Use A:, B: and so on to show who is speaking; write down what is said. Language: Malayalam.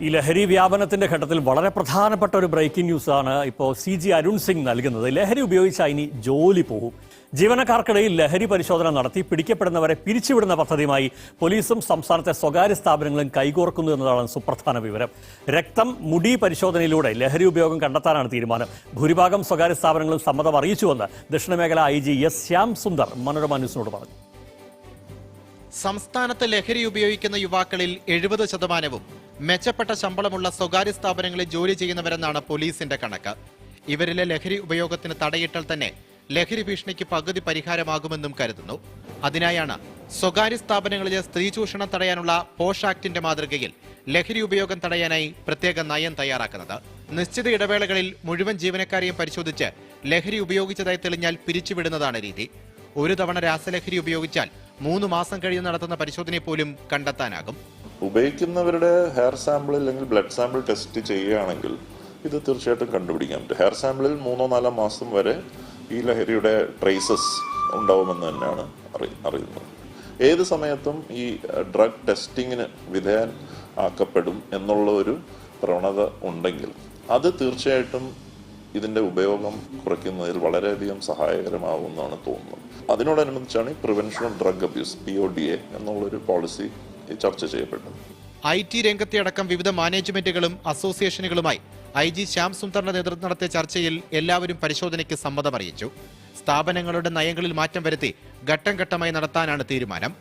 A: ഈ ലഹരി വ്യാപനത്തിന്റെ ഘട്ടത്തിൽ വളരെ പ്രധാനപ്പെട്ട ഒരു ബ്രേക്കിംഗ് ന്യൂസാണ് ഇപ്പോൾ CG അരുൺ സിംഗ് നൽകുന്നത്. ലഹരി ഉപയോഗിച്ചാൽ ഇനി ജോലി പോകും. ജീവനക്കാർക്കിടയിൽ ലഹരി പരിശോധന നടത്തി പിടിക്കപ്പെടുന്നവരെ പിരിച്ചുവിടുന്ന പദ്ധതിയുമായി പോലീസും സംസ്ഥാനത്തെ സ്വകാര്യ സ്ഥാപനങ്ങളും കൈകോർക്കുന്നു എന്നതാണ് സുപ്രധാന വിവരം. രക്തം, മുടി പരിശോധനയിലൂടെ ലഹരി ഉപയോഗം കണ്ടെത്താനാണ് തീരുമാനം. ഭൂരിഭാഗം സ്വകാര്യ സ്ഥാപനങ്ങളും സമ്മതം അറിയിച്ചുവെന്ന് ദക്ഷിണമേഖല IG S ശ്യാം സുന്ദർ മനോരമ ന്യൂസിനോട് പറഞ്ഞു.
B: സംസ്ഥാനത്ത് ലഹരി ഉപയോഗിക്കുന്ന യുവാക്കളിൽ 70% മെച്ചപ്പെട്ട ശമ്പളമുള്ള സ്വകാര്യ സ്ഥാപനങ്ങളിൽ ജോലി ചെയ്യുന്നവരെന്നാണ് പോലീസിന്റെ കണക്ക്. ഇവരിലെ ലഹരി ഉപയോഗത്തിന് തടയിട്ടാൽ തന്നെ ലഹരി ഭീഷണിക്ക് പകുതി പരിഹാരമാകുമെന്നും കരുതുന്നു. അതിനായാണ് സ്വകാര്യ സ്ഥാപനങ്ങളിലെ സ്ത്രീ ചൂഷണം തടയാനുള്ള പോഷ് ആക്ടിന്റെ മാതൃകയിൽ ലഹരി ഉപയോഗം തടയാനായി പ്രത്യേക നയം തയ്യാറാക്കുന്നത്. നിശ്ചിത ഇടവേളകളിൽ മുഴുവൻ ജീവനക്കാരെയും പരിശോധിച്ച് ലഹരി ഉപയോഗിച്ചതായി തെളിഞ്ഞാൽ പിരിച്ചുവിടുന്നതാണ് രീതി. ഒരു തവണ രാസലഹരി ഉപയോഗിച്ചാൽ 3 മാസം കഴിഞ്ഞ് നടത്തുന്ന പരിശോധനയെ പോലും കണ്ടെത്താനാകും.
C: ഉപയോഗിക്കുന്നവരുടെ ഹെയർ സാമ്പിൾ അല്ലെങ്കിൽ ബ്ലഡ് സാമ്പിൾ ടെസ്റ്റ് ചെയ്യുകയാണെങ്കിൽ ഇത് തീർച്ചയായിട്ടും കണ്ടുപിടിക്കാൻ പറ്റും. ഹെയർ സാമ്പിളിൽ 3-4 മാസം വരെ ഈ ലഹരിയുടെ ട്രേസസ് ഉണ്ടാവുമെന്ന് തന്നെയാണ് അറിയുന്നത്. ഏത് സമയത്തും ഈ ഡ്രഗ് ടെസ്റ്റിങ്ങിന് വിധേയൻ ആക്കപ്പെടും എന്നുള്ള ഒരു പ്രവണത ഉണ്ടെങ്കിൽ അത് തീർച്ചയായിട്ടും ഇതിൻ്റെ ഉപയോഗം കുറയ്ക്കുന്നതിൽ വളരെയധികം സഹായകരമാവുമെന്നാണ് തോന്നുന്നത്. അതിനോടനുബന്ധിച്ചാണ് prevention of drug abuse PODA എന്നുള്ളൊരു പോളിസി ചർച്ച ചെയ്യപ്പെട്ടത്.
B: IT രംഗത്തെ അടക്കം വിവിധ മാനേജ്മെന്റുകളും അസോസിയേഷനുകളുമായി IG ശ്യാം സുന്ദറിന്റെ നേതൃത്വം നടത്തിയ ചർച്ചയിൽ എല്ലാവരും പരിശോധനയ്ക്ക് സമ്മതമറിയിച്ചു. സ്ഥാപനങ്ങളുടെ നയങ്ങളിൽ മാറ്റം വരുത്തി ഘട്ടം ഘട്ടമായി നടത്താനാണ് തീരുമാനം.